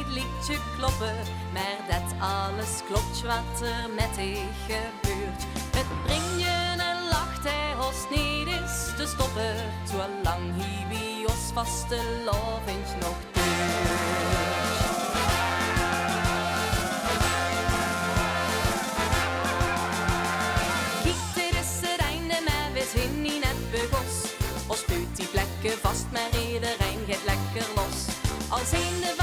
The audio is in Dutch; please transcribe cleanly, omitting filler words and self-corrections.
niet liedje kloppen, maar dat alles klopt wat er met hij gebeurt. Het brengt je een lacht, hij host niet is te stoppen, zolang hij bij ons vaste loving nog duurt. Kijk, dit is het einde, maar we zijn niet net begos. Ons spuit die plekken vast, maar iedereen gaat lekker los. Al zijn de